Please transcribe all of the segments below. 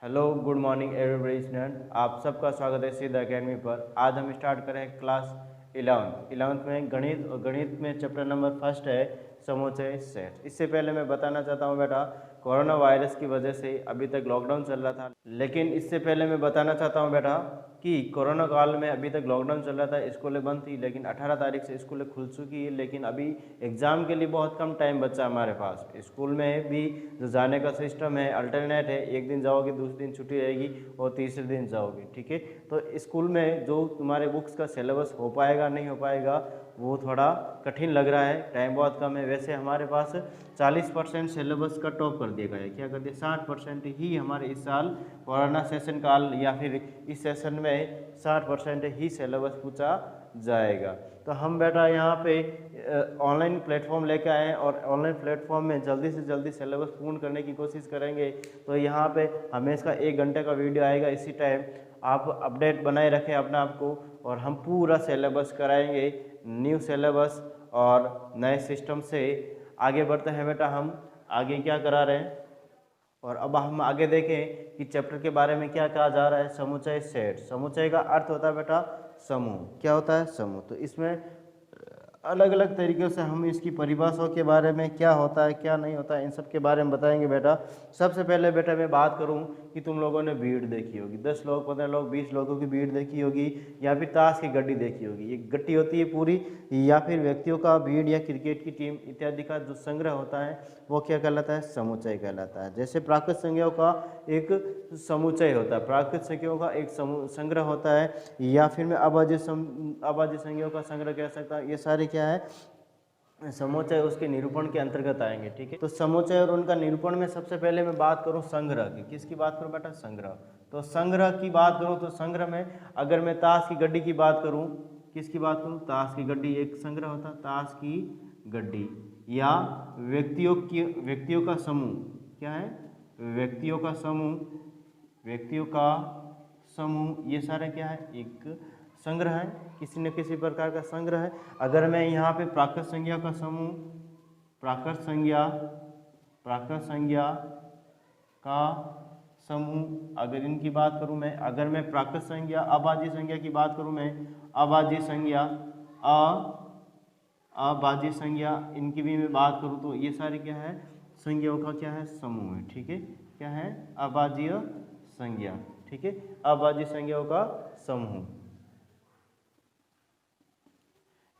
Hello good morning everybody student, आप सबका स्वागत है सीधा अकेडमी पर। आज हम स्टार्ट करें क्लास 11th में गणित, और गणित में चैप्टर नंबर फर्स्ट है समुच्चय सेट। इससे पहले मैं बताना चाहता हूं बेटा, कोरोना वायरस की वजह से अभी तक लॉकडाउन चल रहा था, लेकिन इससे पहले मैं बताना चाहता हूं बेटा कि कोरोना काल में अभी तक लॉकडाउन चल रहा था, स्कूलें बंद थी, लेकिन 18 तारीख से स्कूलें खुल चुकी है। लेकिन अभी एग्ज़ाम के लिए बहुत कम टाइम बचा हमारे पास। स्कूल में भी जो जाने का सिस्टम है अल्टरनेट है, एक दिन जाओगे, दूसरे दिन छुट्टी रहेगी और तीसरे दिन जाओगे, ठीक है। तो स्कूल में जो तुम्हारे बुक्स का सिलेबस हो पाएगा नहीं हो पाएगा वो थोड़ा कठिन लग रहा है, टाइम बहुत कम है। वैसे हमारे पास 40% सिलेबस का टॉप कर दिया गया है। क्या कर दिया? 60% ही हमारे इस साल कोरोना सेशन काल या फिर इस सेशन में 60% ही सिलेबस पूछा जाएगा। तो हम बेटा यहाँ पे ऑनलाइन प्लेटफॉर्म लेके आए हैं और ऑनलाइन प्लेटफॉर्म में जल्दी से जल्दी सिलेबस पूर्ण करने की कोशिश करेंगे। तो यहाँ पे हमेशा 1 घंटे का वीडियो आएगा, इसी टाइम आप अपडेट बनाए रखें अपने आप को, और हम पूरा सिलेबस कराएंगे, न्यू सिलेबस और नए सिस्टम से आगे बढ़ते हैं। बेटा हम आगे क्या करा रहे हैं, और अब हम आगे देखें कि चैप्टर के बारे में क्या कहा जा रहा है। समुच्चय सेट, समुच्चय का अर्थ होता है बेटा समूह। क्या होता है? समूह। तो इसमें अलग अलग तरीक़ों से हम इसकी परिभाषाओं के बारे में, क्या होता है क्या नहीं होता है, इन सब के बारे में बताएंगे बेटा। सबसे पहले बेटा मैं बात करूं कि तुम लोगों ने भीड़ देखी होगी, 10 लोग, 15 लोग, 20 लोगों की भीड़ देखी होगी, या फिर ताश की गड्डी देखी होगी। ये गट्टी होती है पूरी, या फिर व्यक्तियों का भीड़ या क्रिकेट की टीम इत्यादि का जो संग्रह होता है वो क्या कहलाता है? समुच्चय कहलाता है। जैसे प्राकृत संज्ञाओं का एक समुच्चय होता है, प्राकृत संज्ञाओं का एक संग्रह होता है, या फिर मैं अभाज्य संज्ञाओं का संग्रह कह सकता हूँ। ये सारे क्या है? समुच्चय उसके निरूपण के अंतर्गत आएंगे, ठीक है। तो समुच्चय और उनका निरूपण में सबसे पहले मैं बात करूं संग्रह की। किसकी बात करूं बेटा? संग्रह। तो संग्रह की बात करूं तो संग्रह में अगर मैं ताश की गड्डी की बात करूं, किसकी बात करूं? ताश की गड्डी एक संग्रह होता है, ताश की गड्डी। या व्यक्तियों का समूह, क्या है? व्यक्तियों का समूह, व्यक्तियों का समूह, ये सारे क्या है? एक संग्रह है, किसी न किसी प्रकार का संग्रह है। अगर मैं यहाँ पे प्राकृत संज्ञा का समूह, प्राकृत संज्ञा का समूह, अगर इनकी बात करूँ मैं, अगर मैं प्राकृत संज्ञा, अभाज्य संज्ञा की बात करूँ मैं, अभाज्य संज्ञा, अभाज्य संज्ञा, इनकी भी मैं बात करूँ तो ये सारे क्या है? संज्ञाओं का क्या है? समूह है, ठीक है। क्या है? अभाज्य संज्ञा, ठीक है, अभाज्य संज्ञाओं का समूह।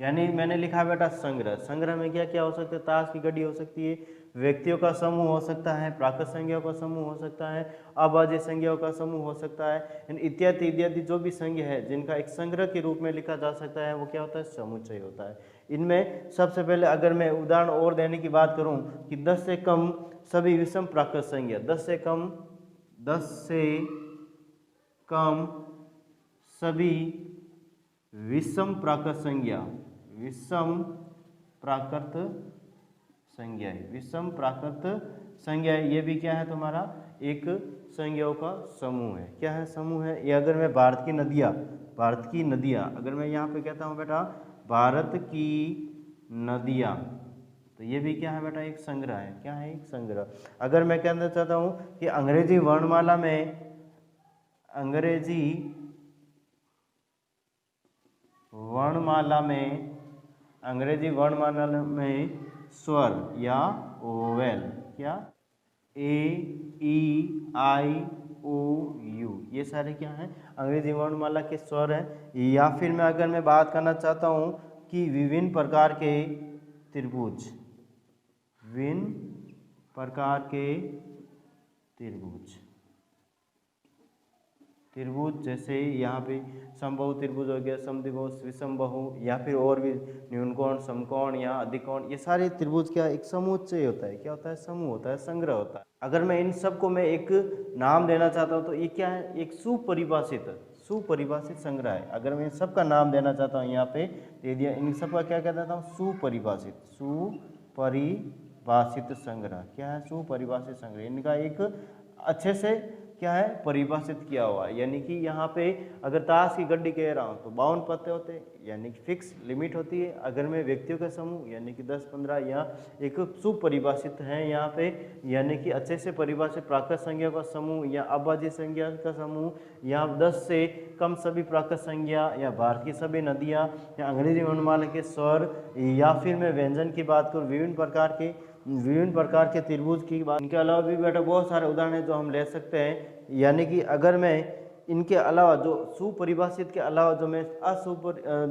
यानी मैंने लिखा बेटा संग्रह। संग्रह में क्या क्या हो सकता है? ताश की गड्डी हो सकती है, व्यक्तियों का समूह हो सकता है, प्राकृत संज्ञाओं का समूह हो सकता है, अभाज्य संज्ञाओं का समूह हो सकता है, इत्यादि इत्यादि जो भी संज्ञा है जिनका एक संग्रह के रूप में लिखा जा सकता है वो क्या होता है? समुच्चय होता है। इनमें सबसे पहले अगर मैं उदाहरण और देने की बात करूं कि 10 से कम सभी विषम प्राकृत संज्ञा, 10 से कम सभी विषम प्राकृत संज्ञा, विषम प्राकृत संज्ञा है, विषम प्राकृत संज्ञा है, ये भी क्या है? तुम्हारा एक संज्ञाओं का समूह है। क्या है? समूह है। ये अगर मैं भारत की नदियाँ अगर मैं यहाँ पे कहता हूँ बेटा भारत की नदियाँ, तो ये भी क्या है बेटा? एक संग्रह है। क्या है? एक संग्रह। अगर मैं कहना चाहता हूँ कि अंग्रेजी वर्णमाला में स्वर या ओवेल, क्या? ए, ई, आई, ओ, यू, ये सारे क्या हैं? अंग्रेजी वर्णमाला के स्वर हैं। या फिर मैं अगर मैं बात करना चाहता हूँ कि विभिन्न प्रकार के त्रिभुज, जैसे यहाँ पे समबाहु त्रिभुज हो गया, समद्विभुज, विषमबाहु, या फिर और भी न्यूनकोण, समकोण या अधिकोण, ये सारे त्रिभुज क्या? एक समुच्चय होता है। क्या होता है? समूह होता है, संग्रह होता है। अगर मैं इन सबको मैं एक नाम देना चाहता हूँ तो ये क्या है? एक सुपरिभाषित संग्रह है। अगर मैं इन सबका नाम देना चाहता हूँ यहाँ पे दे दिया, इन सबका क्या कहता हूँ? सुपरिभाषित संग्रह। क्या है? सुपरिभाषित संग्रह। इनका एक अच्छे से क्या है, परिभाषित किया हुआ है। यानी कि यहाँ पे अगर ताश की गड्डी कह रहा हूँ तो 52 पत्ते होते हैं, यानी कि फिक्स लिमिट होती है। अगर मैं व्यक्तियों का समूह यानी कि 10-15 या एक सुपरिभाषित है यहाँ पे, यानी कि अच्छे से परिभाषित प्राकृत संज्ञा का समूह या अभाज्य संज्ञा का समूह या 10 से कम सभी प्राकृत संज्ञा या भारत की सभी नदियाँ या अंग्रेजी वर्णमाला के स्वर, या फिर मैं व्यंजन की बात करूँ, विभिन्न प्रकार के त्रिभुज की बात। इनके अलावा भी बेटा बहुत सारे उदाहरण हैं जो हम ले सकते हैं। यानी कि अगर मैं इनके अलावा जो सुपरिभाषित के अलावा जो मैं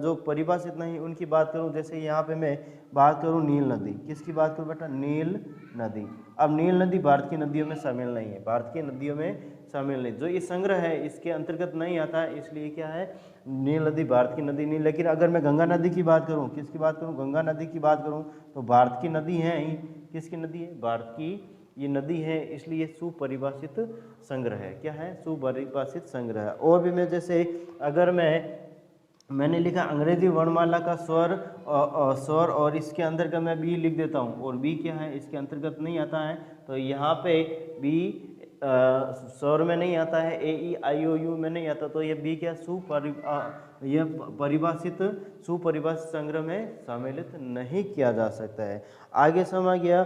जो परिभाषित नहीं उनकी बात करूं, जैसे यहाँ पे मैं बात करूं नील नदी, किसकी बात करूं बेटा, नील नदी। अब नील नदी भारत की नदियों में शामिल नहीं है, भारत की नदियों में शामिल नहीं, जो ये संग्रह है इसके अंतर्गत नहीं आता है, इसलिए क्या है, नील नदी भारत की नदी नहीं। लेकिन अगर मैं गंगा नदी की बात करूं, किसकी बात करूं, गंगा नदी की बात करूं, तो भारत की नदी है ही। किसकी नदी है, भारत की ये नदी है, इसलिए सुपरिभाषित संग्रह है। क्या है, सुपरिभाषित संग्रह है। और भी मैं जैसे अगर मैंने लिखा अंग्रेजी वर्णमाला का स्वर और इसके अंदर का मैं बी लिख देता हूँ, और बी क्या है, इसके अंतर्गत नहीं आता है, तो यहाँ पे बी स्वर में नहीं आता है, ए ई आई ओ यू में नहीं आता, तो ये बी क्या, सुपरिभाषित संग्रह में सम्मिलित नहीं किया जा सकता है। आगे समझ गया,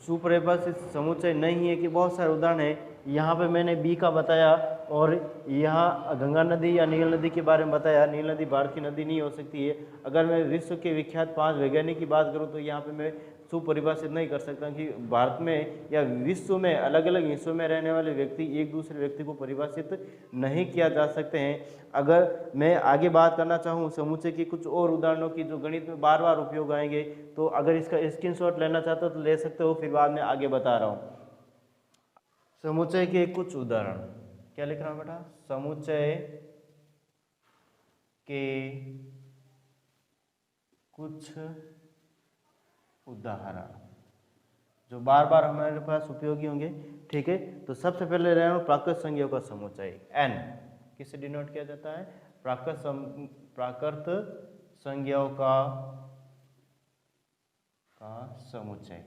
सुपरिभाषित समुच्चय नहीं है कि बहुत सारे उदाहरण है। यहाँ पे मैंने बी का बताया, और यहाँ गंगा नदी या नील नदी के बारे में बताया। नील नदी भारत की नदी नहीं हो सकती है। अगर मैं विश्व के विख्यात 5 वैज्ञानिक की बात करूँ तो यहाँ पे मैं सुपरिभाषित नहीं कर सकता कि भारत में या विश्व में अलग अलग हिस्सों में रहने वाले व्यक्ति एक दूसरे व्यक्ति को परिभाषित नहीं किया जा सकते हैं। अगर मैं आगे बात करना चाहूँ समुच्चय की कुछ और उदाहरणों की जो गणित में बार बार उपयोग आएंगे, तो अगर इसका स्क्रीनशॉट लेना चाहते हो तो ले सकते हो, फिर बाद में आगे बता रहा हूँ। समुच्चय के कुछ उदाहरण, क्या लिख रहा हूँ बेटा, समुच्चय के कुछ उदाहरण जो बार बार हमारे पास उपयोगी होंगे। ठीक है, तो सबसे पहले ले रहा हूँ प्राकृत संज्ञाओं का समुच्चय। एन किससे डिनोट किया जाता है, प्राकृत संज्ञाओं का समुच्चय।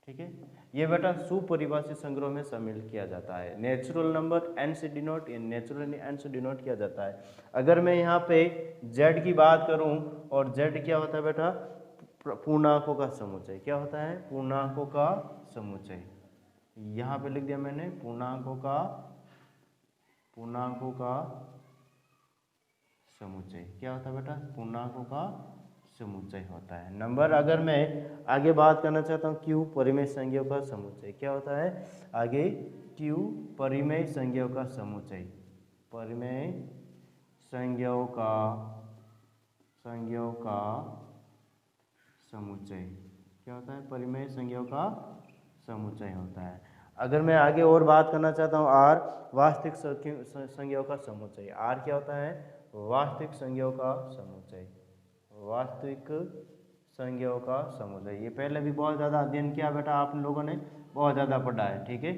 ठीक है, ये बेटा सुपरिभाषित संग्रह में शामिल किया जाता है। नेचुरल नंबर एन से डिनोट, नेचुरल एन से डिनोट किया जाता है। अगर मैं यहाँ पे जेड की बात करूँ, और जेड क्या होता है बेटा, पूर्णांकों का समुच्चय। क्या होता है, पूर्णांकों का समुच्चय। यहाँ पे लिख दिया मैंने पूर्णांकों का समुच्चय। क्या होता है बेटा, पूर्णांकों का समुच्चय होता है। नंबर अगर मैं आगे बात करना चाहता हूँ, क्यू परिमेय संज्ञाओं का समुच्चय। क्या होता है आगे, क्यू परिमेय संज्ञाओं का समुच्चय। परिमेय संज्ञाओं का समुच्चय क्या होता है, परिमेय संज्ञाओं का समुच्चय होता है। अगर मैं आगे और बात करना चाहता हूँ, आर वास्तविक संज्ञाओं का समुच्चय। आर क्या होता है, वास्तविक संज्ञाओं का समुच्चय। वास्तविक संज्ञाओं का समुच्चय, ये पहले भी बहुत ज़्यादा अध्ययन किया बेटा, आप लोगों ने बहुत ज़्यादा पढ़ा है। ठीक है,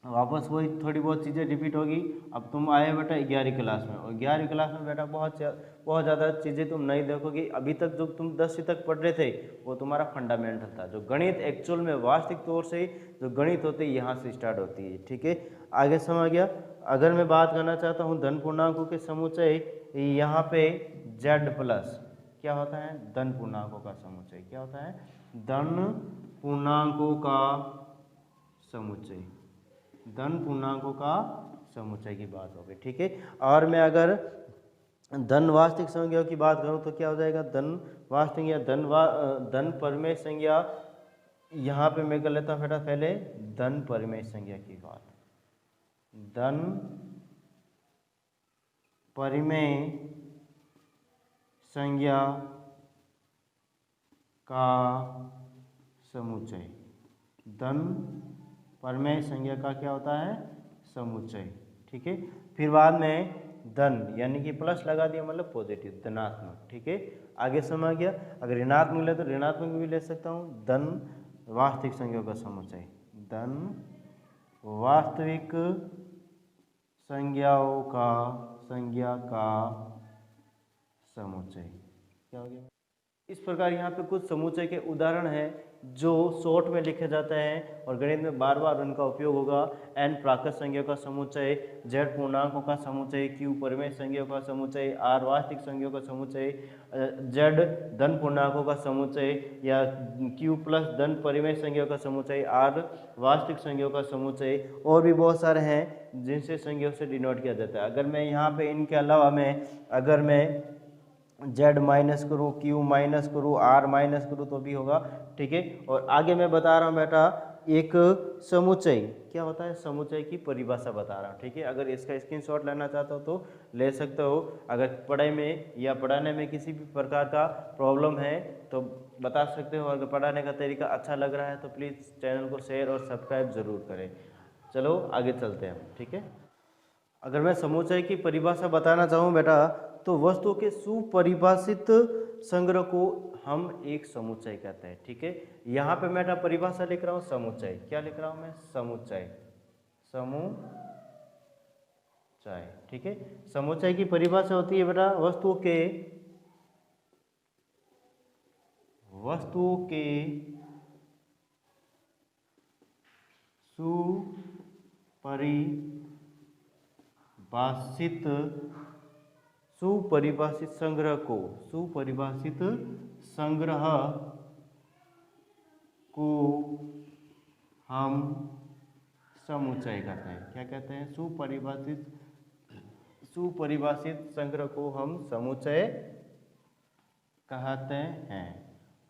वापस वही थोड़ी बहुत चीज़ें रिपीट होगी। अब तुम आए बेटा 11वीं क्लास में, और 11वीं क्लास में बेटा बहुत ज़्यादा चीज़ें तुम नहीं देखोगे। अभी तक जो तुम 10वीं तक पढ़ रहे थे वो तुम्हारा फंडामेंटल था। जो गणित एक्चुअल में वास्तविक तौर से जो गणित होती है यहाँ से स्टार्ट होती है। ठीक है, आगे समझ गया। अगर मैं बात करना चाहता हूँ धन पूर्णांकों के समुच्चय, यहाँ पे जेड प्लस क्या होता है, धन पूर्णांकों का समुच्चय। क्या होता है, धन पूर्णांकों का समुच्चय। धन पूर्णांकों का समुच्चय की बात होगी। ठीक है, और मैं अगर धन वास्तविक संज्ञाओं की बात करूं तो क्या हो जाएगा, धन वास्तविक या धन परिमेय संज्ञा। यहाँ पे मैं कर लेता हूँ बेटा पहले धन परिमेय संज्ञा की बात। धन परिमेय संज्ञा का समुच्चय। धन परिमेय संज्ञा का क्या होता है, समुच्चय। ठीक है, फिर बाद में धन यानी कि प्लस लगा दिया, मतलब पॉजिटिव, धनात्मक। ठीक है, आगे समझ गया। अगर ऋणात्मक ले तो ऋणात्मक भी ले सकता हूँ। धन वास्तविक संज्ञाओं का समुच्चय। धन वास्तविक संज्ञा का समुच्चय क्या हो गया, इस प्रकार यहाँ पे कुछ समुच्चय के उदाहरण हैं जो शॉर्ट में लिखे जाते हैं और गणित में बार बार उनका उपयोग होगा। n प्राकृत संख्याओं का समुच्चय, z पूर्णांकों का समुच्चय, q परिमेय संख्याओं का समुच्चय, r वास्तविक संख्याओं का समुच्चय, z धन पूर्णांकों का समुच्चय या q प्लस धन परिमेय संख्याओं का समुच्चय, r वास्तविक संख्याओं का समुच्चय, और भी बहुत सारे हैं जिनसे संख्याओं से डिनोट किया जाता है। अगर मैं यहाँ पे इनके अलावा अगर मैं z माइनस करूँ, q माइनस करूँ, r माइनस करूँ तो भी होगा, ठीक है। और आगे मैं बता रहा हूँ बेटा एक समुच्चय क्या होता है, समुच्चय की परिभाषा बता रहा हूँ, ठीक है। अगर इसका स्क्रीनशॉट लेना चाहते हो तो ले सकते हो। अगर पढ़ाई में या पढ़ाने में किसी भी प्रकार का प्रॉब्लम है तो बता सकते हो। अगर पढ़ाने का तरीका अच्छा लग रहा है तो प्लीज़ चैनल को शेयर और सब्सक्राइब ज़रूर करें। चलो आगे चलते हैं, ठीक है। अगर मैं समुच्चय की परिभाषा बताना चाहूँ बेटा तो वस्तु के सुपरिभाषित संग्रह को हम एक समुच्चय कहते हैं, ठीक है। यहाँ पे मैं परिभाषा लिख रहा हूँ समुच्चय, क्या लिख रहा हूँ मैं, समुच्चय, ठीक है। समुच्चय की परिभाषा होती है बेटा वस्तुओं के सुपरिभाषित संग्रह को हम समुच्चय कहते हैं। क्या कहते हैं, सुपरिभाषित संग्रह को हम समुच्चय कहते हैं।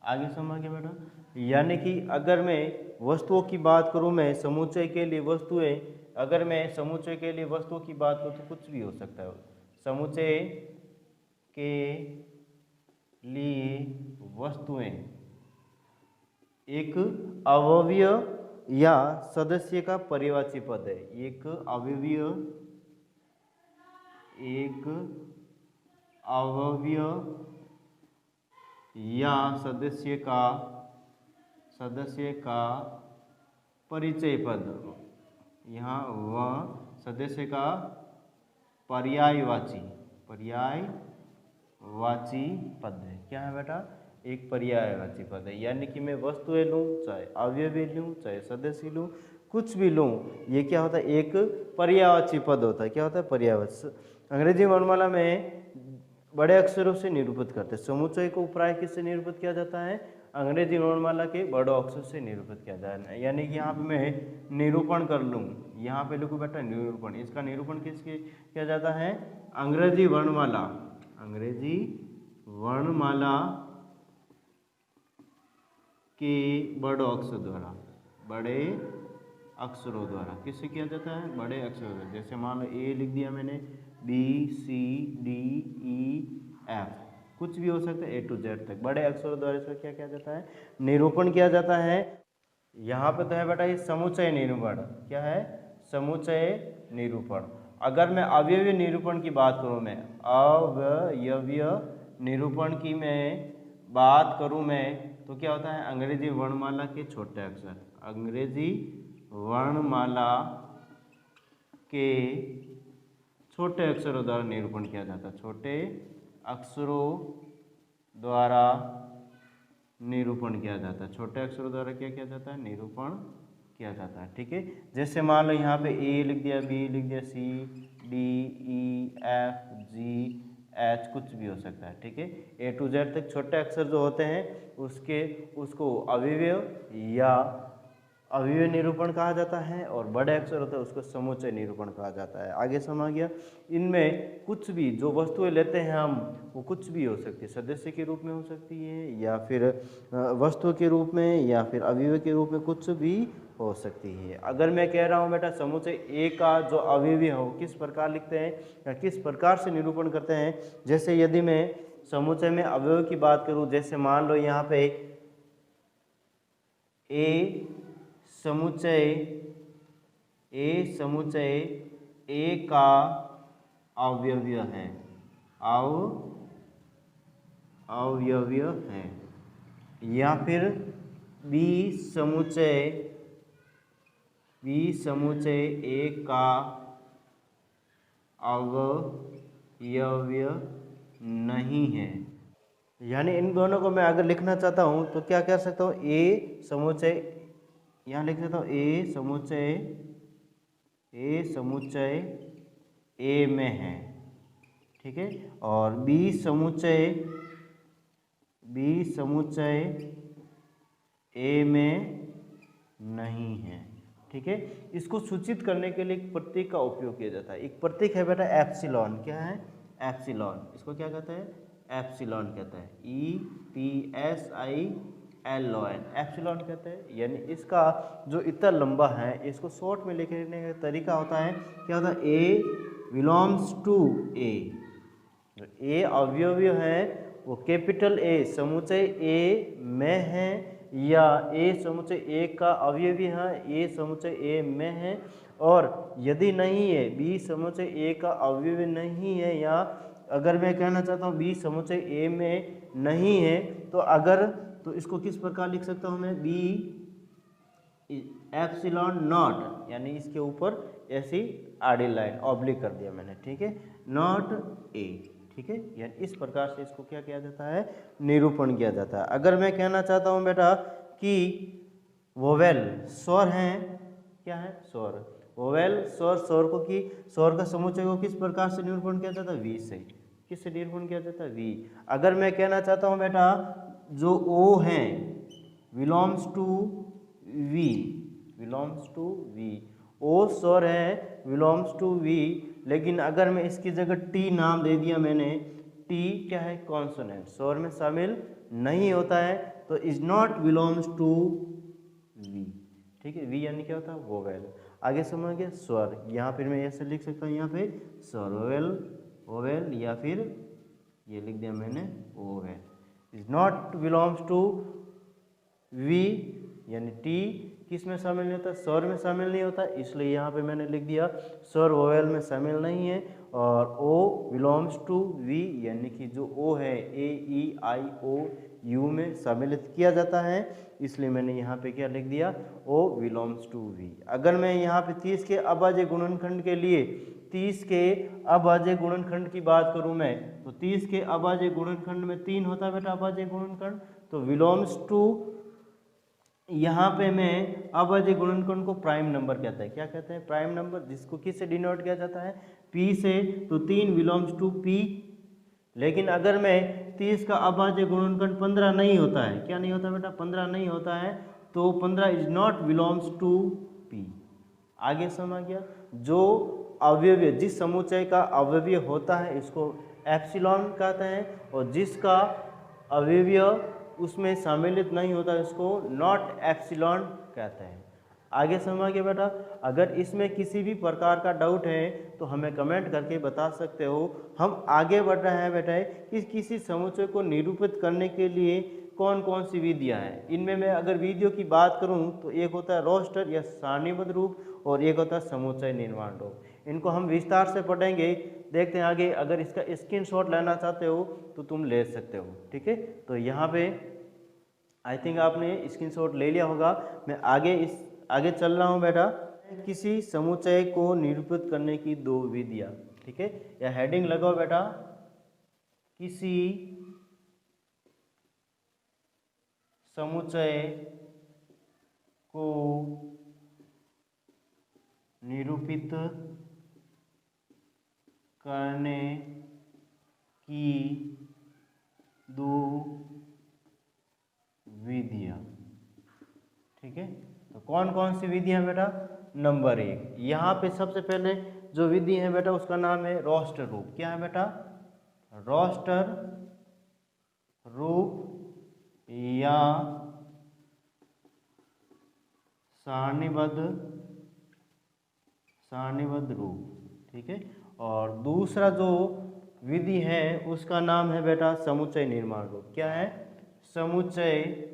आगे समझिए बेटा, यानी कि अगर मैं वस्तुओं की बात करूं, मैं समुच्चय के लिए वस्तुएं, अगर मैं समुच्चय के लिए वस्तुओं की बात करूं तो कुछ भी हो सकता है। समुच्चय के लिए वस्तुएं एक अवयव या सदस्य का पर्यायवाची पद है। एक अवयव या सदस्य का परिचय पद, यहाँ वह सदस्य का पर्यायवाची पद है। क्या है बेटा, एक पर्यायवाची पद है। यानी कि मैं वस्तुएं लूँ, चाहे अवयव लूँ, चाहे सदस्य लूँ, कुछ भी लूँ, ये क्या होता है, एक पर्यायवाची पद होता है। क्या होता है, पर्यायवाची। अंग्रेजी वर्णमाला में बड़े अक्षरों से निरूपित करते हैं। समुच्चय को प्राय किससे निरूपित किया जाता है, अंग्रेजी वर्णमाला के बड़े अक्षर से निरूपित किया जाता है। यानी कि यहाँ पे मैं निरूपण कर लूँ, यहाँ पे लिखूँ बेटा निरूपण, इसका निरूपण किसके किया जाता है, अंग्रेजी वर्णमाला के बड़े अक्षरों द्वारा किससे किया जाता है, बड़े अक्षरों द्वारा। जैसे मान लो ए लिख दिया मैंने, B C D E F, कुछ भी हो सकता है, ए टू जेड तक बड़े अक्षरों द्वारा इसका क्या किया जाता है, निरूपण किया जाता है। यहाँ पे तो है बेटा ये समुच्चय निरूपण। क्या है, समुच्चय निरूपण। अगर मैं अवयवीय निरूपण की बात करूँ, मैं अवयवीय निरूपण की मैं बात करूँ तो क्या होता है, अंग्रेजी वर्णमाला के छोटे अक्षर, अंग्रेजी वर्णमाला के छोटे अक्षरों द्वारा निरूपण किया जाता है। छोटे अक्षरों द्वारा निरूपण किया जाता है। छोटे अक्षरों द्वारा क्या किया जाता है, निरूपण किया जाता है, ठीक है। जैसे मान लो यहाँ पे ए लिख दिया, बी लिख दिया, C D E F G H, कुछ भी हो सकता है, ठीक है। ए टू जेड तक छोटे अक्षर जो होते हैं उसको अवयवीय निरूपण कहा जाता है, और बड़े अक्षर होते हैं उसको समुच्चय निरूपण कहा जाता है। आगे समझ गया। इनमें कुछ भी जो वस्तुएं लेते हैं हम, वो कुछ भी हो सकती है, सदस्य के रूप में हो सकती है, या फिर वस्तु के रूप में, या फिर अवयव के रूप में, कुछ भी हो सकती है। अगर मैं कह रहा हूँ बेटा समुच्चय ए का जो अवयवी हो किस प्रकार लिखते हैं या किस प्रकार से निरूपण करते हैं, जैसे यदि मैं समुच्चय में अवयव की बात करूँ, जैसे मान लो यहाँ पे ए समुच्चय ए का अवयव है, या फिर बी समुच्चय ए का अवयव नहीं है, यानी इन दोनों को मैं अगर लिखना चाहता हूँ तो क्या कर सकता हूँ, ए समुच्चय, यहाँ लिख सकता हूँ ए समुच्चय ए में है, ठीक है, और बी समुच्चय ए में नहीं है, ठीक है। इसको सूचित करने के लिए एक प्रतीक का उपयोग किया जाता है। एक प्रतीक है बेटा एप्सिलॉन, क्या है, एप्सिलॉन, इसको क्या कहते हैं, एप्सिलॉन कहता है, EPSILON, एप्सिलॉन कहते हैं। यानी इसका जो इतना लंबा है इसको शॉर्ट में लिखने का तरीका होता है, क्या होता है, ए बिलोंग्स टू ए, जो ए अवयवी है वो कैपिटल ए समुच्चय ए में है, या ए समुच्चय ए का अवयवी है ए समुच्चय ए में है, और यदि नहीं है बी समुच्चय ए का अवयवी नहीं है, या अगर मैं कहना चाहता हूँ बी समुच्चय ए में नहीं है तो इसको किस प्रकार लिख सकता हूँ मैं, बी एप्सिलॉन नॉट, यानी इसके ऊपर ऐसी आड़ी लाइन ऑब्लिक कर दिया मैंने, ठीक है, नॉट ए, ठीक है। यानी इस प्रकार से इसको क्या किया जाता है, निरूपण किया जाता है। अगर मैं कहना चाहता हूँ बेटा कि वोवेल स्वर हैं, क्या है, स्वर, वोवेल स्वर का समुच्चय को किस प्रकार से निरूपण किया जाता है, वी से, किससे निरूपण किया जाता है, वी। अगर मैं कहना चाहता हूँ बेटा जो ओ है बिलोंग्स टू वी, ओ स्वर है बिलोंग्स टू वी, लेकिन अगर मैं इसकी जगह टी नाम दे दिया मैंने, टी क्या है, कॉन्सोनेंट, स्वर में शामिल नहीं होता है, तो is not belongs to V, ठीक है, वी यानी क्या होता है, वोवेल। आगे समझ गया, स्वर, यहाँ फिर मैं ऐसे लिख सकता हूँ, यहाँ पे स्वर वोवेल, या फिर ये लिख दिया मैंने vowel, is not belongs to V, यानी टी किस में शामिल नहीं होता, स्वर में शामिल नहीं होता, इसलिए यहाँ पे मैंने लिख दिया स्वर वोवेल में शामिल नहीं है, और ओ बिलोंग्स टू वी, यानी कि जो ओ है AEIOU में सम्मिलित किया जाता है, इसलिए मैंने यहाँ पे क्या लिख दिया, ओ बिलोंग्स टू वी। अगर मैं यहाँ पे 30 के अभाज्य गुणनखंड के लिए 30 के अभाज्य गुणनखंड की बात करूँ मैं, तो 30 के अभाज्य गुणनखंड में 3 होता है बेटा अभाज्य गुणनखंड, तो बिलोंग्स टू, यहाँ पे मैं अभाज्य गुणनखंड को प्राइम नंबर कहते हैं, क्या कहते हैं, प्राइम नंबर, जिसको किस से डिनोट किया जाता है, P से, तो 3 बिलोंग्स टू P। लेकिन अगर मैं 30 का अभाज्य गुणनखंड 15 नहीं होता है, क्या नहीं होता बेटा, 15 नहीं होता है, तो 15 is not belongs to P। आगे समझ गया, जो अवयवी, जिस समुच्चय का अवयवी होता है इसको एप्सिलॉन कहते हैं, और जिसका अवयवी उसमें सम्मिलित नहीं होता इसको नॉट एप्सिलॉन कहते हैं। आगे समझ गया बेटा, अगर इसमें किसी भी प्रकार का डाउट है तो हमें कमेंट करके बता सकते हो। हम आगे बढ़ रहे हैं बेटा कि किसी समुच्चय को निरूपित करने के लिए कौन कौन सी विधियां हैं। इनमें मैं अगर विधियों की बात करूं तो एक होता है रोस्टर या सारणीबद्ध रूप, और एक होता है समुच्चय निर्माण रूप। इनको हम विस्तार से पढ़ेंगे, देखते हैं आगे। अगर इसका स्क्रीनशॉट लेना चाहते हो तो तुम ले सकते हो, ठीक है। तो यहाँ पे आई थिंक आपने स्क्रीनशॉट ले लिया होगा। मैं आगे चल रहा हूँ बेटा, किसी समुच्चय को निरूपित करने की 2 विधियाँ, ठीक है। या हेडिंग लगाओ बेटा, किसी समुच्चय को निरूपित करने की 2 विधियाँ, ठीक है। तो कौन कौन सी विधियाँ बेटा, नंबर 1, यहाँ पे सबसे पहले जो विधि है बेटा उसका नाम है रोस्टर रूप। क्या है बेटा, रोस्टर रूप या सारणीबद्ध रूप, ठीक है। और दूसरा जो विधि है उसका नाम है बेटा समुच्चय निर्माण रूप। क्या है, समुच्चय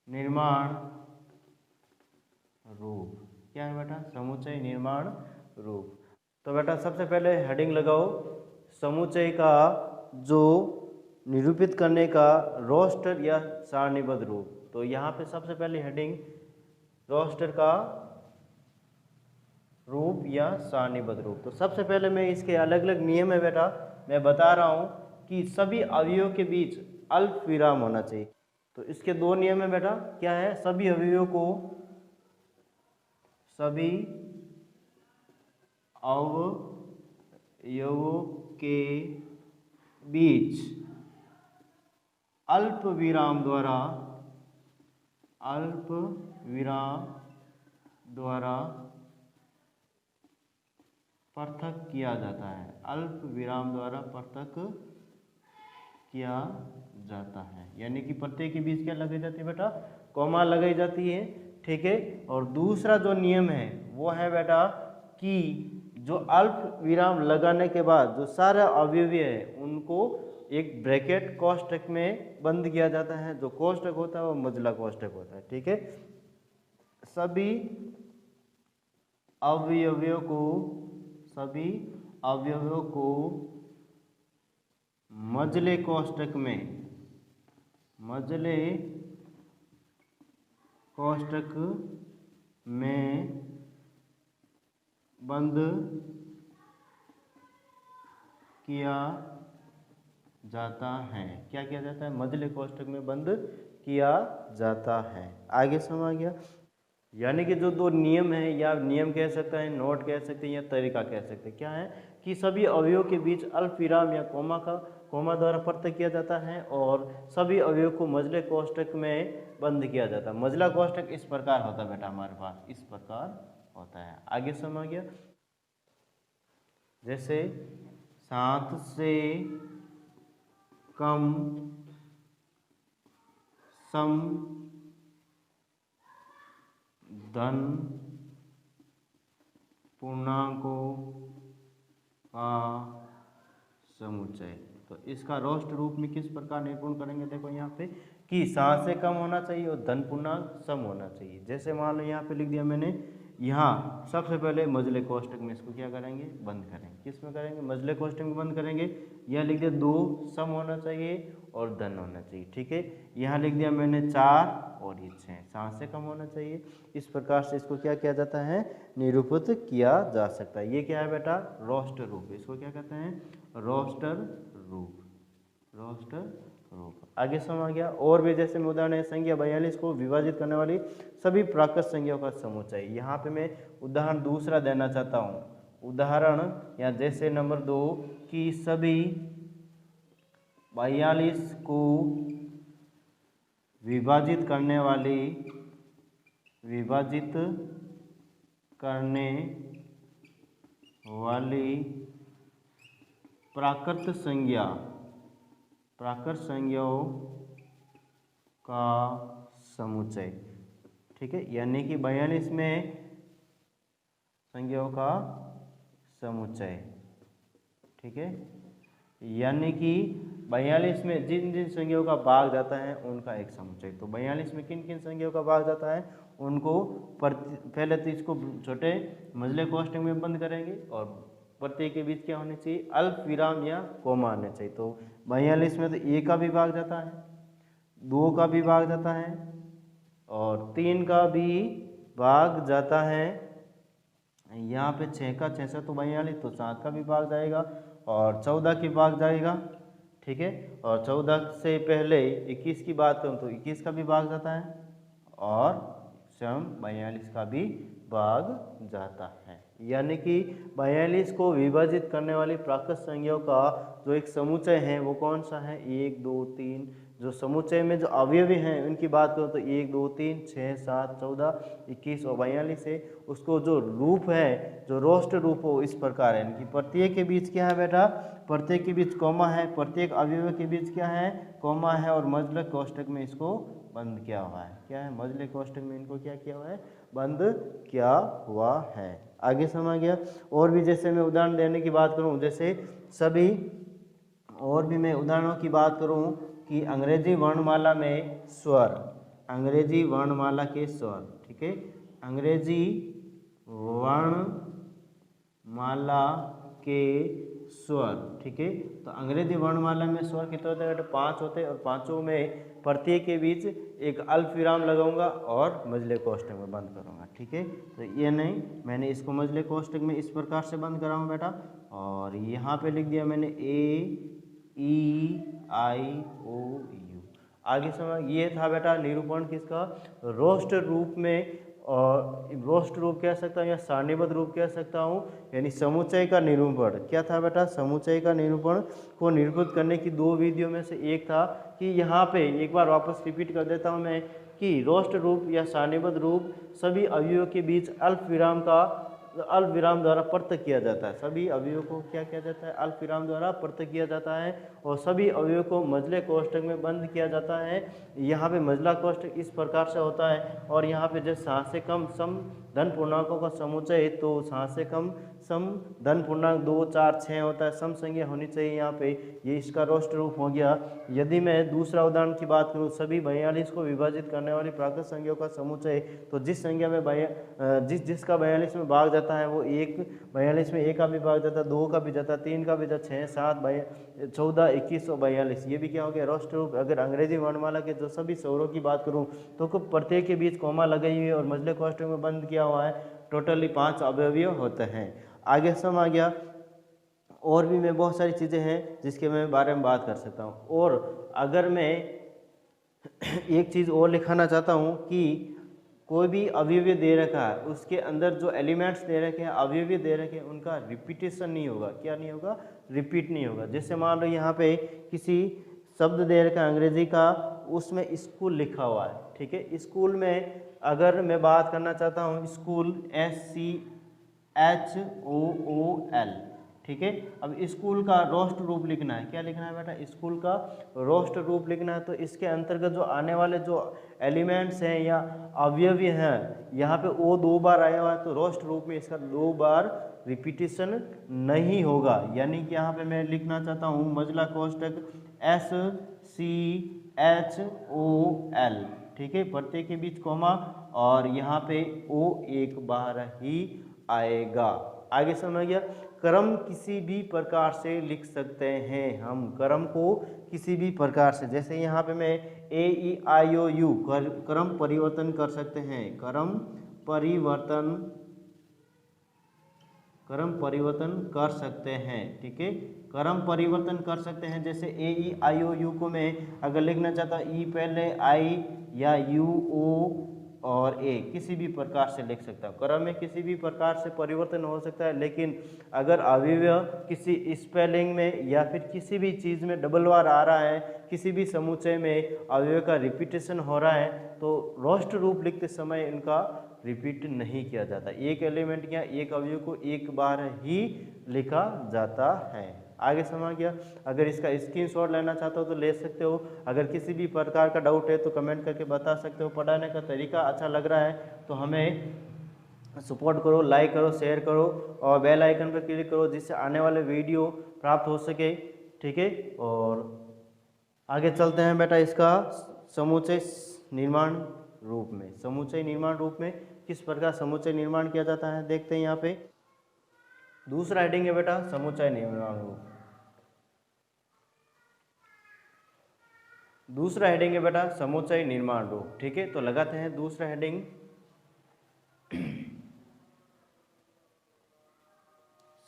निर्माण रूप। क्या है बेटा, समुच्चय निर्माण रूप। तो बेटा सबसे पहले हेडिंग लगाओ, समुच्चय का जो निरूपित करने का रोस्टर या सारणीबद्ध रूप। तो यहाँ पे सबसे पहले हेडिंग रोस्टर का रूप या सारणीबद्ध रूप। तो सबसे पहले मैं इसके अलग अलग नियम है बेटा मैं बता रहा हूँ कि सभी अवयवों के बीच अल्प विराम होना चाहिए। तो इसके दो नियम है बेटा, क्या है? सभी अवयवों के बीच अल्प विराम द्वारा पृथक किया जाता है। अल्प विराम द्वारा पृथक किया जाता है, यानी कि प्रत्येक के बीच क्या लगाई जाती है बेटा? कॉमा लगाई जाती है। ठीक है। और दूसरा जो नियम है वो है बेटा कि जो अल्प विराम लगाने के बाद जो सारे अवयवी है उनको एक ब्रैकेट कोष्ठक में बंद किया जाता है। जो कोष्ठक होता है वो मझला कोष्ठक होता है। ठीक है। सभी अवयवों को मझले कोष्ठक में बंद किया जाता है। क्या किया जाता है? मझले कोष्ठक में बंद किया जाता है। आगे समझ गया? यानी कि जो दो नियम है, या नियम कह सकते हैं, नोट कह सकते हैं, या तरीका कह सकते हैं, क्या है कि सभी अवयवों के बीच अल्प विराम या कोमा द्वारा पृथक किया जाता है और सभी अवयवों को मझले कोष्ठक में बंद किया जाता है। मझला कोष्ठक इस प्रकार होता है बेटा, हमारे पास इस प्रकार होता है। आगे समझ गया? जैसे 7 से कम सम धन पूर्णांकों का समुच्चय। तो इसका रोष्ट रूप में किस प्रकार निरूपण करेंगे? देखो यहाँ पे कि 7 से कम होना चाहिए और धन पूर्णांक सम होना चाहिए। जैसे मान लो यहाँ पे लिख दिया मैंने, यहाँ सबसे पहले मझले कोष्ठक में इसको क्या करेंगे? बंद करेंगे। किस में करेंगे? मझले कोष्ठक में बंद करेंगे। यहाँ लिख दिया 2 सम होना चाहिए और धन होना चाहिए। ठीक है। यहाँ लिख दिया मैंने 4 और ये 6, 7 से कम होना चाहिए। इस प्रकार से इसको क्या किया जाता है? निरूपित किया जा सकता है। ये क्या है बेटा? रोस्टर रूप। इसको क्या कहते हैं? रोस्टर रूप। आगे समझ गया? और भी जैसे मैं उदाहरण है संख्या 42 को विभाजित करने वाली सभी प्राकृत संख्याओं का समुच्चय। यहाँ पे मैं उदाहरण दूसरा देना चाहता हूँ। उदाहरण या जैसे नंबर 2 कि सभी 42 को विभाजित करने वाली प्राकृत संख्याओं का समुच्चय। ठीक है। यानी कि 42 में संख्याओं का समुच्चय। ठीक है। यानी कि 42 में जिन जिन संख्याओं का भाग जाता है उनका एक समुच्चय। तो 42 में किन किन संख्याओं का भाग जाता है उनको पहले तो इसको छोटे मझले कोष्ठक में बंद करेंगे और प्रत्येक के बीच क्या होने चाहिए? अल्प विराम या कोमा आने चाहिए। तो 42 में तो 1 का भी भाग जाता है, 2 का भी भाग जाता है और 3 का भी भाग जाता है। यहाँ पे 6 का 6 से तो 42, तो 7 का भी भाग जाएगा और 14 की भाग जाएगा। ठीक है। और 14 से पहले 21 की बात करूँ तो 21 का भी भाग जाता है और स्वयं 42 का भी भाग जाता है। यानी कि 42 को विभाजित करने वाली प्राकृत संख्याओं का जो एक समुच्चय है वो कौन सा है? 1 2 3। जो समुच्चय में जो अवयवी हैं उनकी बात करो तो 1 2 3 6 7 14 21 और 42 है। उसको जो रूप है, जो रोस्ट रूप हो इस प्रकार है कि प्रत्येक के बीच क्या है बेटा? प्रत्येक के बीच कोमा है, प्रत्येक अवयव के बीच क्या है? कोमा है और मझले कोष्ठक में इसको बंद किया हुआ है। क्या है? मझले कोष्ठक में इनको क्या किया हुआ है? बंद किया हुआ है। आगे समझ गया? और भी जैसे मैं उदाहरण देने की बात करूं, जैसे सभी और भी मैं उदाहरणों की बात करूं कि अंग्रेजी वर्णमाला में स्वर, अंग्रेजी वर्णमाला के स्वर। ठीक है। अंग्रेजी वर्णमाला के स्वर। ठीक है। तो अंग्रेजी वर्णमाला में स्वर कितने होते हैं? 5 होते हैं और पांचों में प्रत्येक के बीच एक अल्प विराम लगाऊंगा और मजले कोष्टक में बंद करूंगा। ठीक है, तो ये नहीं, मैंने इसको मजले कोष्टक में इस प्रकार से बंद करा हूँ बेटा, और यहाँ पे लिख दिया मैंने A-E-I-O-U। आगे समझ, ये था बेटा निरूपण किसका, रोस्ट रूप में, और रोस्ट रूप कह सकता हूँ या सारणीबद्ध रूप कह सकता हूँ, यानी समुच्चय का निरूपण। क्या था बेटा, समुच्चय का निरूपण को निरूपित करने की दो विधियों में से एक था कि यहाँ पे एक बार वापस रिपीट कर देता हूँ मैं कि रोस्ट रूप या सारणीबद्ध रूप सभी अवयवों के बीच अल्प विराम द्वारा पृथक किया जाता है। सभी अवयवों को क्या किया जाता है, अल्प विराम द्वारा पृथक किया जाता है, और सभी अवयवों को मजले कोष्टक में बंद किया जाता है। यहाँ पे मजला कोष्टक इस प्रकार से होता है, और यहाँ पे जब 7 से कम सम धन पूर्णांकों का समुच्चय, तो 7 से कम सम धन पूर्णांक 2, 4, 6 होता है, सम संख्या होनी चाहिए यहाँ पे, ये इसका रोस्ट रूप हो गया। यदि मैं दूसरा उदाहरण की बात करूँ, सभी 42 को विभाजित करने वाली प्राकृत संख्याओं का समुच्चय, तो जिस संख्या में जिसका 42 में भाग जाता है वो 42 में 1 का भी भाग जाता है, 2 का भी जाता है, 3 का भी जाता है, 6, 7, 14, 21 और 42, ये भी क्या हो गया, रोस्ट रूप। अगर अंग्रेजी वर्णमाला के जो सभी स्वरों की बात करूँ तो प्रत्येक के बीच कोमा लगाई हुई है और मजले कोष्टक में बंद किया हुआ है। टोटली 5 अवयवी होते हैं। आगे सम आ गया, और भी मैं बहुत सारी चीज़ें हैं जिसके मैं बारे में बात कर सकता हूँ। और अगर मैं एक चीज़ और लिखाना चाहता हूँ कि कोई भी अवयव दे रखा है, उसके अंदर जो एलिमेंट्स दे रखे हैं, अवयव दे रखे हैं, उनका रिपीटेशन नहीं होगा। क्या नहीं होगा, रिपीट नहीं होगा। जैसे मान लो यहाँ पे किसी शब्द दे रखा है अंग्रेजी का, उसमें स्कूल लिखा हुआ है। ठीक है, स्कूल में अगर मैं बात करना चाहता हूँ स्कूल, SCHOOL, ठीक है। अब स्कूल का रोस्ट रूप लिखना है, क्या लिखना है बेटा, स्कूल का रोस्ट रूप लिखना है। तो इसके अंतर्गत जो आने वाले जो एलिमेंट्स हैं या अवयव हैं, यहाँ पे ओ 2 बार आया हुआ है, तो रोस्ट रूप में इसका 2 बार रिपीटिशन नहीं होगा। यानी कि यहाँ पे मैं लिखना चाहता हूँ मजला कोष्टक SCHOL, ठीक है, प्रत्येक के बीच कोमा, और यहाँ पे ओ 1 बार ही आएगा। आगे समझ गया। क्रम किसी भी प्रकार से लिख सकते हैं हम, क्रम को किसी भी प्रकार से, जैसे यहाँ पे मैं AEIOU क्रम परिवर्तन कर सकते हैं, क्रम परिवर्तन कर सकते हैं। ठीक है, क्रम परिवर्तन कर सकते हैं। जैसे AEIOU को मैं अगर लिखना चाहता हूँ, ई पहले, आई या यू, ओ और ए, किसी भी प्रकार से लिख सकता हूँ। क्रम में किसी भी प्रकार से परिवर्तन हो सकता है, लेकिन अगर अवयव किसी स्पेलिंग में या फिर किसी भी चीज़ में डबल बार आ रहा है, किसी भी समुच्चय में अवयव का रिपीटेशन हो रहा है, तो रोस्ट रूप लिखते समय इनका रिपीट नहीं किया जाता। एक एलिमेंट या एक अवयव को एक बार ही लिखा जाता है। आगे समझ गया। अगर इसका स्क्रीनशॉट लेना चाहते हो तो ले सकते हो। अगर किसी भी प्रकार का डाउट है तो कमेंट करके बता सकते हो। पढ़ाने का तरीका अच्छा लग रहा है तो हमें सपोर्ट करो, लाइक करो, शेयर करो और बेल आइकन पर क्लिक करो, जिससे आने वाले वीडियो प्राप्त हो सके। ठीक है, और आगे चलते हैं बेटा इसका समुच्चय निर्माण रूप में। समुच्चय निर्माण रूप में किस प्रकार समुच्चय निर्माण किया जाता है देखते हैं। यहाँ पे दूसरा हेडिंग है बेटा समुच्चय निर्माण रूप। दूसरा हेडिंग है बेटा समुच्चय निर्माण रूप। ठीक है, तो लगाते हैं दूसरा हेडिंग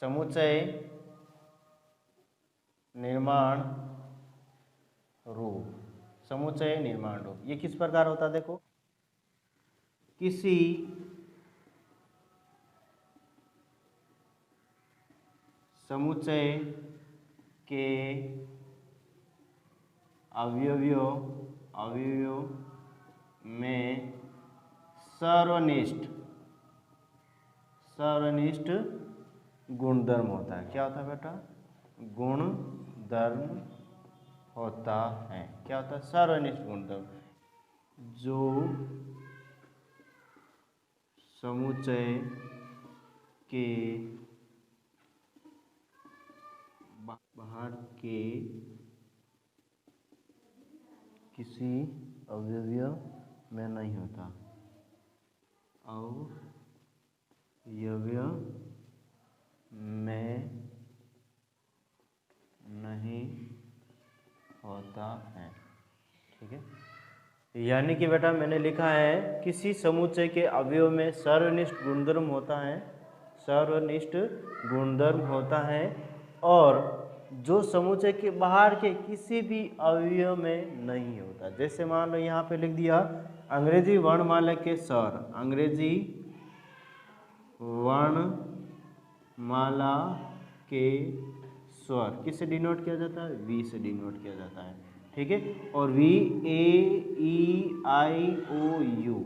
समुच्चय निर्माण रूप। समुच्चय निर्माण रूप ये किस प्रकार होता है देखो, किसी समुच्चय के अवयवों में सर्वनिष्ठ गुणधर्म होता है। क्या होता है बेटा, गुणधर्म होता है। क्या होता है, सर्वनिष्ठ गुणधर्म। जो समुच्चय के बाहर के किसी अवयव में नहीं होता, अवयव में नहीं होता है। ठीक है, यानी कि बेटा मैंने लिखा है किसी समुच्चय के अवयव में सर्वनिष्ठ गुणधर्म होता है, सर्वनिष्ठ गुणधर्म होता है, और जो समुच्चय के बाहर के किसी भी अवयव में नहीं होता। जैसे मान लो यहाँ पे लिख दिया अंग्रेजी वर्णमाला के स्वर, अंग्रेजी वर्णमाला के स्वर किससे डिनोट किया जाता है? वी से डिनोट किया जाता है, ठीक है। और we, A, E, I, O, you,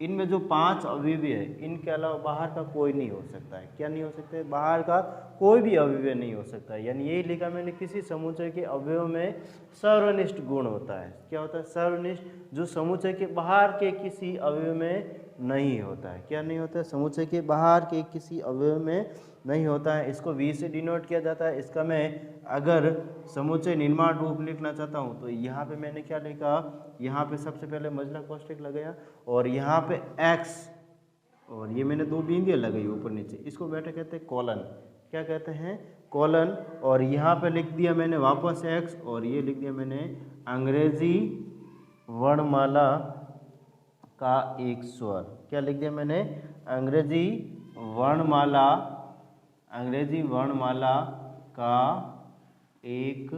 इनमें जो 5 अवयवी है इनके अलावा बाहर का कोई नहीं हो सकता है। क्या नहीं हो सकता है? बाहर का कोई भी अवयव नहीं हो सकता है। यानी यही लिखा मैंने, किसी समुच्चय के अवयव में सर्वनिष्ठ गुण होता है। क्या होता है? सर्वनिष्ठ, जो समुच्चय के बाहर के किसी अवयव में नहीं होता है। क्या नहीं होता है? समुच्चय के बाहर के किसी अवयव में नहीं होता है। इसको वी से डिनोट किया जाता है। इसका मैं अगर समुच्चय निर्माण रूप लिखना चाहता हूँ तो यहाँ पे मैंने क्या लिखा, यहाँ पे सबसे पहले मजला कोष्ठक लगाया और यहाँ पे एक्स, और ये मैंने 2 बिंदियाँ लगाई ऊपर नीचे, इसको बेटा कहते हैं कॉलन। क्या कहते हैं? कॉलन। और यहाँ पे लिख दिया मैंने वापस एक्स, और ये लिख दिया मैंने अंग्रेजी वर्णमाला का एक स्वर। क्या लिख दिया मैंने? अंग्रेजी वर्णमाला का एक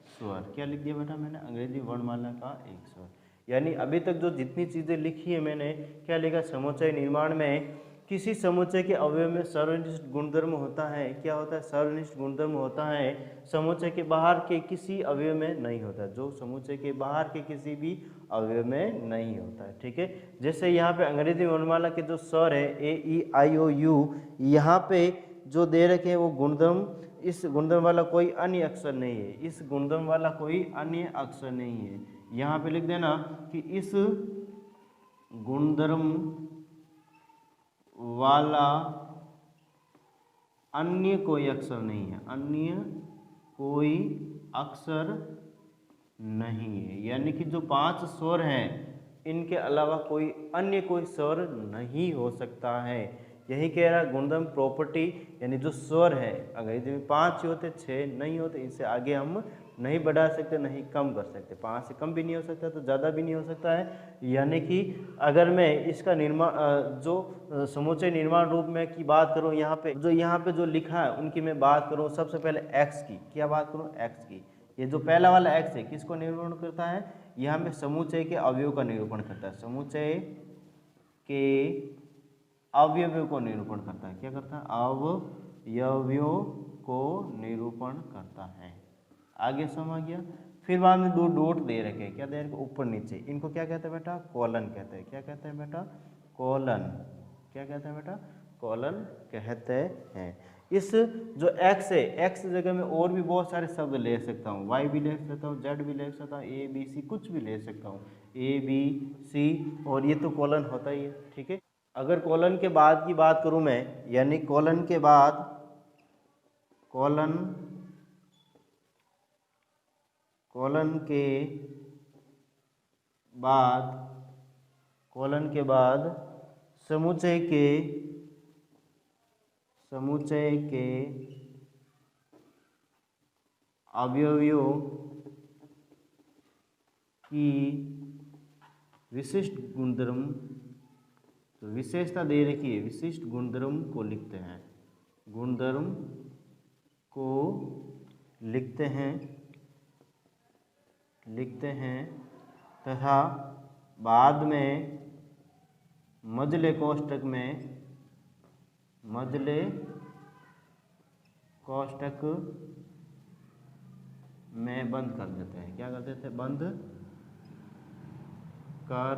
स्वर। क्या लिख दिया बेटा मैंने? अंग्रेजी वर्णमाला का एक स्वर। यानी अभी तक जो जितनी चीज़ें लिखी है मैंने, क्या लिखा? समुच्चय निर्माण में किसी समुच्चय के अवयव में सर्वनिष्ठ गुणधर्म होता है। क्या होता है? सर्वनिष्ठ गुणधर्म होता है। समुच्चय के बाहर के किसी अवयव में नहीं होता, जो समुच्चय के बाहर के किसी भी अवयव में नहीं होता है, ठीक है। जैसे यहाँ पे अंग्रेजी वर्णमाला के जो स्वर है ए, ई, आई, ओ, यू, यहाँ पे जो दे रखे हैं वो गुणधर्म, इस गुणधर्म वाला कोई अन्य अक्षर नहीं है, इस गुणधर्म वाला कोई अन्य अक्षर नहीं है। यहाँ पे लिख देना कि इस गुणधर्म वाला अन्य कोई अक्षर नहीं है, अन्य कोई अक्षर नहीं है। यानी कि जो 5 स्वर हैं इनके अलावा कोई अन्य कोई स्वर नहीं हो सकता है। यही कह रहा गुणधर्म प्रॉपर्टी, यानी जो स्वर है अंग्रेजी में 5 ही होते, 6 नहीं होते। इससे आगे हम नहीं बढ़ा सकते, नहीं कम कर सकते। 5 से कम भी नहीं हो सकता तो ज़्यादा भी नहीं हो सकता है। यानी कि अगर मैं इसका निर्माण, जो समुच्चय निर्माण रूप में की बात करूं, यहाँ पे जो लिखा है उनकी मैं बात करूं, सबसे पहले एक्स की। क्या बात करूं? एक्स की। ये जो पहला वाला एक्स है किसको निरूपण करता है? यहाँ पे समुच्चय के अवयव का निरूपण करता है, समुच्चय के अवयवों को निरूपण करता है। क्या करता है? अवयवों को निरूपण करता है। आगे समझ गया। फिर बाद में 2 डॉट दे रखे, क्या दे रखे? ऊपर नीचे। इनको क्या कहते हैं बेटा? कॉलन कहते हैं। क्या कहते हैं बेटा? कॉलन। क्या कहते हैं बेटा? कॉलन कहते हैं। इस जो एक्स है, एक्स की जगह में और भी बहुत सारे शब्द ले सकता हूँ, वाई भी ले सकता हूँ, जेड भी ले सकता हूँ, ए बी सी कुछ भी ले सकता हूँ, ए बी सी, और ये तो कॉलन होता ही है, ठीक है। अगर कॉलन के बाद की बात करूँ मैं, यानी कॉलन के बाद, कॉलन के बाद समुच्चय के अवयवों की विशिष्ट गुणधर्म, तो विशेषता दे रखी है, विशिष्ट गुणधर्म को लिखते हैं, गुणधर्म को लिखते हैं तथा बाद में मजले कोष्ठक में बंद कर देते हैं। क्या कर देते हैं? बंद कर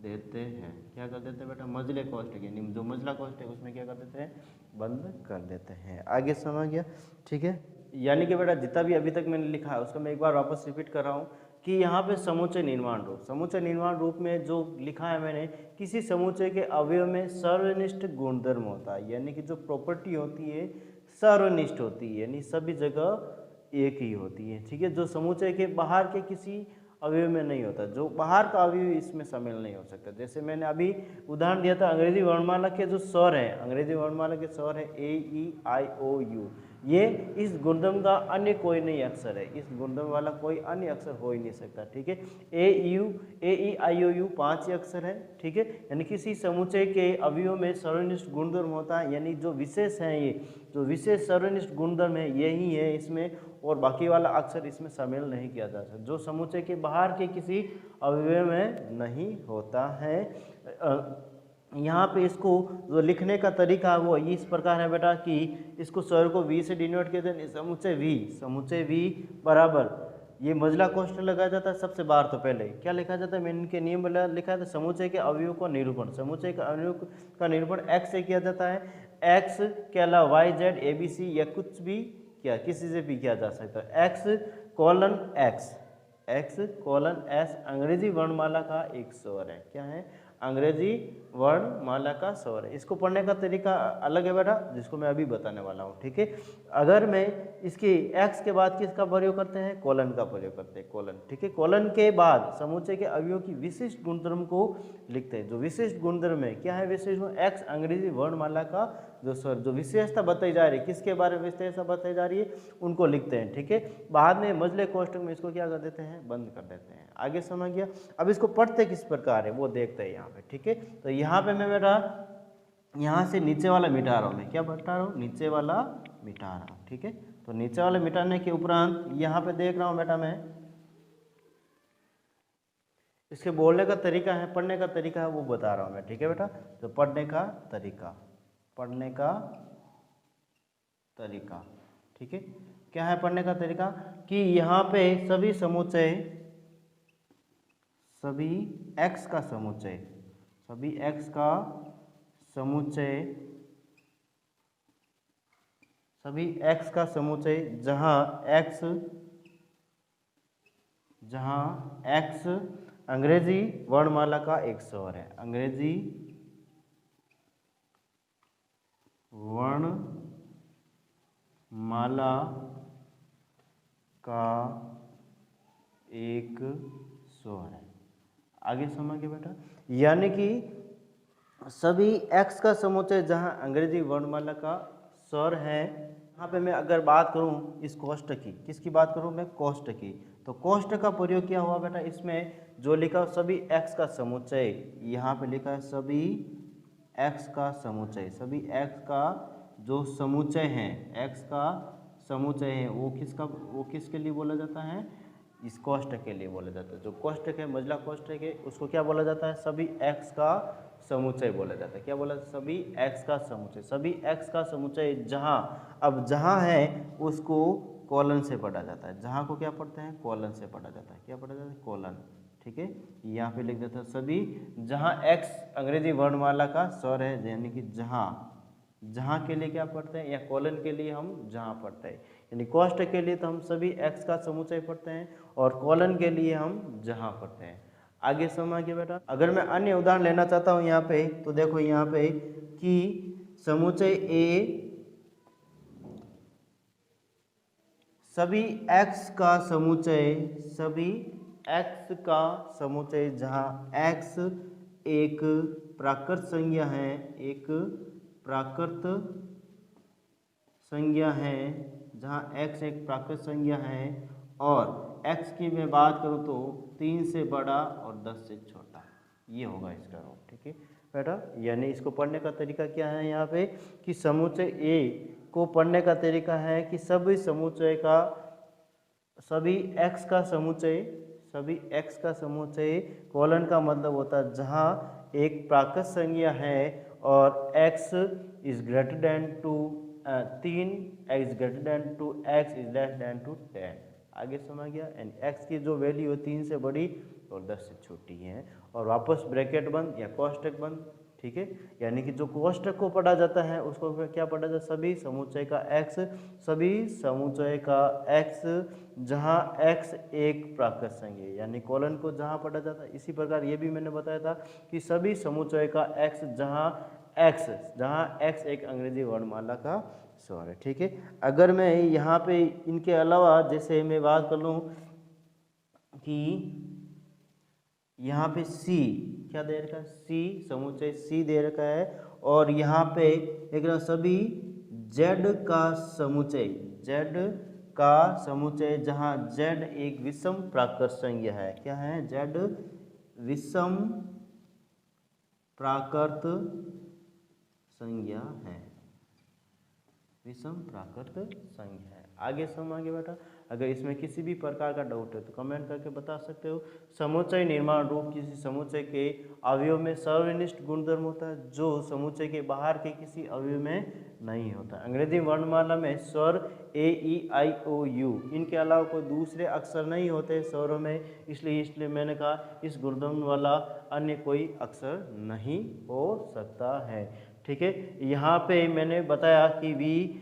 देते हैं। क्या कर देते हैं बेटा? मजले कोष्ठक, यानी जो मजला कोष्ठक उसमें क्या कर देते हैं? बंद कर देते हैं। आगे समझ गया, ठीक है। यानी कि बेटा जितना भी अभी तक मैंने लिखा है उसका मैं एक बार वापस रिपीट कर रहा हूँ कि यहाँ पे समुच्चय निर्माण रूप में जो लिखा है मैंने, किसी समुच्चय के अवयव में सर्वनिष्ठ गुणधर्म होता है, यानी कि जो प्रॉपर्टी होती है सर्वनिष्ठ होती है, यानी सभी जगह एक ही होती है, ठीक है। जो समुच्चय के बाहर के किसी अवयव में नहीं होता, जो बाहर का अवयव इसमें शामिल नहीं हो सकता। जैसे मैंने अभी उदाहरण दिया था, अंग्रेजी वर्णमाला के जो स्वर हैं, अंग्रेजी वर्णमाला के स्वर है ए, ई, आई, ओ, यू, ये इस गुणधर्म का अन्य कोई नहीं अक्षर है, इस गुणधर्म वाला कोई अन्य अक्षर हो ही नहीं सकता। ठीक है, ए ई आई ओ यू 5 ही अक्षर है। ठीक है, यानी किसी समुच्चय के अवयवों में सर्वनिष्ठ गुणधर्म होता है, यानी जो विशेष है, ये जो विशेष सर्वनिष्ठ गुणधर्म है यही है इसमें, और बाकी वाला अक्षर इसमें शामिल नहीं किया जा सकता, जो समुच्चय के बाहर के किसी अवयव में नहीं होता है। यहाँ पे इसको जो लिखने का तरीका है वो इस प्रकार है बेटा कि इसको स्वर को वी से डिनोट किया जाए, समुच्चय वी बराबर ये मजला कोष्ठक लगाया जाता है सबसे बाहर। तो पहले क्या लिखा जाता है, मैंने इनके नियम लिखा था, समुच्चय के अवयव का निरूपण, समुच्चय के अवयव का निरूपण एक्स से किया जाता है। एक्स के अलावा Y Z A B C या कुछ भी क्या किसी से भी किया जा सकता है। एक्स कोलन एस अंग्रेजी वर्णमाला का एक स्वर है। क्या है, अंग्रेजी वर्णमाला का स्वर है। इसको पढ़ने का तरीका अलग है बेटा, जिसको मैं अभी बताने वाला हूँ। ठीक है, अगर मैं इसके एक्स के बाद किसका प्रयोग करते हैं, कोलन का प्रयोग करते हैं, कोलन। ठीक है, कोलन के बाद समुच्चय के अवयवों की विशिष्ट गुणधर्म को लिखते हैं। जो विशिष्ट गुणधर्म है, क्या है विशिष्ट गुण, एक्स अंग्रेजी वर्णमाला का जो स्वर, जो विशेषता बताई जा रही है, किसके बारे में विशेषता बताई जा रही है, उनको लिखते हैं। ठीक है, बाद में मजले कोष्ठक में इसको क्या कर देते हैं, बंद कर देते हैं। आगे समझ गया। अब इसको पढ़ते किस प्रकार है वो देखते हैं यहाँ पे। ठीक है, तो यहाँ पे मैं बेटा यहाँ से नीचे वाला मिटा रहा हूँ, मैं क्या बता रहा हूँ, नीचे वाला मिटा रहा हूँ। ठीक है, तो नीचे वाले मिटाने के उपरांत यहाँ पे देख रहा हूँ बेटा मैं इसके बोलने का तरीका है, पढ़ने का तरीका है, वो बता रहा हूँ मैं। ठीक है बेटा, तो पढ़ने का तरीका, ठीक है, क्या है पढ़ने का तरीका कि यहाँ पे सभी एक्स का समुच्चय जहाँ एक्स अंग्रेजी वर्णमाला का एक स्वर है, अंग्रेजी वर्णमाला का एक स्वर है। आगे समझिए बेटा, यानी कि सभी एक्स का समुच्चय जहां अंग्रेजी वर्णमाला का स्वर है। यहाँ पे मैं अगर बात करूँ इस कोष्ठक की, किसकी बात करूँ मैं, कोष्ठक की, तो कोष्ठक का प्रयोग क्या हुआ बेटा, इसमें जो लिखा सभी एक्स का समुच्चय, यहाँ पे लिखा है सभी एक्स का जो समुच्चय है, एक्स का समुच्चय है, वो किसके लिए बोला जाता है, इस कोष्ठक के लिए बोला जाता है। जो कोष्ठक है, मजला कोष्ठक है, उसको क्या बोला जाता है, सभी एक्स का समुच्चय बोला जाता है। क्या बोला, सभी एक्स का समुच्चय जहाँ है उसको कोलन से पढ़ा जाता है, जहाँ को क्या पढ़ते हैं, कोलन से पढ़ा जाता है। क्या पढ़ा जाता है, कोलन। ठीक है, यहाँ पे लिख देता है सभी जहाँ एक्स अंग्रेजी वर्णमाला का स्वर है, यानी कि जहाँ के लिए क्या पढ़ते हैं, या कोलन के लिए हम जहाँ पढ़ते हैं, यानी कोष्ठक के लिए तो हम सभी एक्स का समुच्चय पढ़ते हैं और कोलन के लिए हम जहाँ पढ़ते हैं। आगे समझिए बेटा, अगर मैं अन्य उदाहरण लेना चाहता हूँ यहाँ पे, तो देखो यहाँ पे कि समुच्चय ए सभी एक्स का समुच्चय जहाँ एक्स एक प्राकृत संज्ञा है, जहाँ x एक प्राकृत संज्ञा है और x की मैं बात करूँ तो 3 से बड़ा और 10 से छोटा, ये होगा इसका रूप। ठीक है बेटा, यानी इसको पढ़ने का तरीका क्या है यहाँ पे कि समुच्चय A को पढ़ने का तरीका है कि सभी x का समुच्चय, कोलन का मतलब होता है जहाँ एक प्राकृत संज्ञा है और x is greater than to 3, x greater than to x is less than to 10। आगे समझ गया, एंड x की जो वैल्यू है 3 से बड़ी और 10 से छोटी है, और वापस ब्रैकेट बंद या कोष्ठक बंद। ठीक है, यानी कि जो कोष्ठक को पढ़ा जाता है उसको क्या पढ़ा जाता है, सभी समुच्चय का x जहाँ x एक प्राकृत संज्ञा है, यानी कोलन को जहाँ पढ़ा जाता है। इसी प्रकार ये भी मैंने बताया था कि सभी समुच्चय का x जहाँ x एक अंग्रेजी वर्णमाला का स्वर है। ठीक है, अगर मैं यहाँ पे इनके अलावा जैसे मैं बात कर लूँ कि यहाँ पे C क्या दे रखा है, C समुच्चय C दे रखा है, और यहाँ पे एक सभी जेड का समुच्चय, जेड का समुच्चय जहाँ जेड एक विषम प्राकृत संज्ञा है। क्या है? जेड विषम प्राकृत संज्ञा है, विषम प्राकृत संज्ञा है। आगे आगे बेटा, अगर इसमें किसी भी प्रकार का डाउट है तो कमेंट करके बता सकते हो। समुच्चय निर्माण रूप किसी समुच्चय के अवयव में सर्वनिष्ठ गुणधर्म होता है जो समुच्चय के बाहर के किसी अवयव में नहीं होता। अंग्रेजी वर्णमाला में स्वर ए ई आई ओ यू इनके अलावा कोई दूसरे अक्षर नहीं होते स्वरों में, इसलिए मैंने कहा इस गुणधर्म वाला अन्य कोई अक्षर नहीं हो सकता है। ठीक है, यहाँ पे मैंने बताया कि वी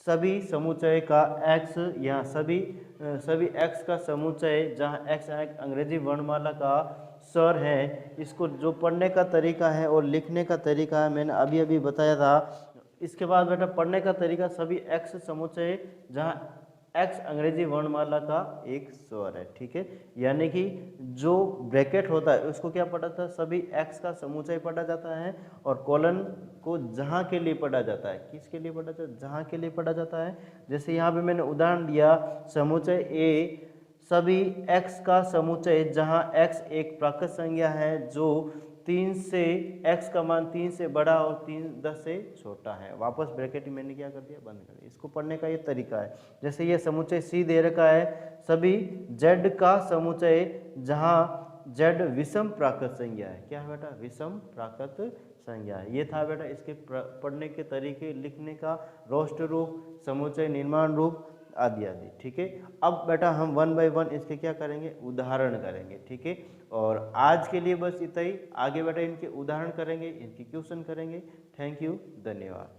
सभी समुच्चय का x या सभी x का समुच्चय जहाँ x अंग्रेजी वर्णमाला का स्वर है, इसको जो पढ़ने का तरीका है और लिखने का तरीका है मैंने अभी अभी बताया था। इसके बाद बेटा पढ़ने का तरीका सभी x समुच्चय जहाँ x अंग्रेजी वर्णमाला का एक स्वर है। ठीक है, यानी कि जो ब्रैकेट होता है उसको क्या पढ़ा जाता है? सभी x का समुच्चय पढ़ा जाता है, और कॉलन को जहाँ के लिए पढ़ा जाता है। किसके लिए पढ़ा जाता है? जहाँ के लिए पढ़ा जाता है। जैसे यहाँ पे मैंने उदाहरण दिया, समुच्चय A सभी x का समुच्चय जहाँ x एक प्राकृत संज्ञा है जो 3 से x का मान 3 से बड़ा और 10 से छोटा है। वापस ब्रैकेट मैंने क्या कर दिया? बंद कर दिया। इसको पढ़ने का ये तरीका है। जैसे ये समुच्चय C दे रखा है, सभी z का समुच्चय जहाँ z विषम प्राकृत संज्ञा है। क्या है बेटा? विषम प्राकृत संज्ञा है। ये था बेटा इसके पढ़ने के तरीके, लिखने का रोष्ट रूप, समुच्चय निर्माण रूप आदि आदि। ठीक है, अब बेटा हम 1 बाय 1 इसके क्या करेंगे? उदाहरण करेंगे। ठीक है, और आज के लिए बस इतना ही। आगे बेटा इनके उदाहरण करेंगे, इनके क्वेश्चन करेंगे। थैंक यू, धन्यवाद।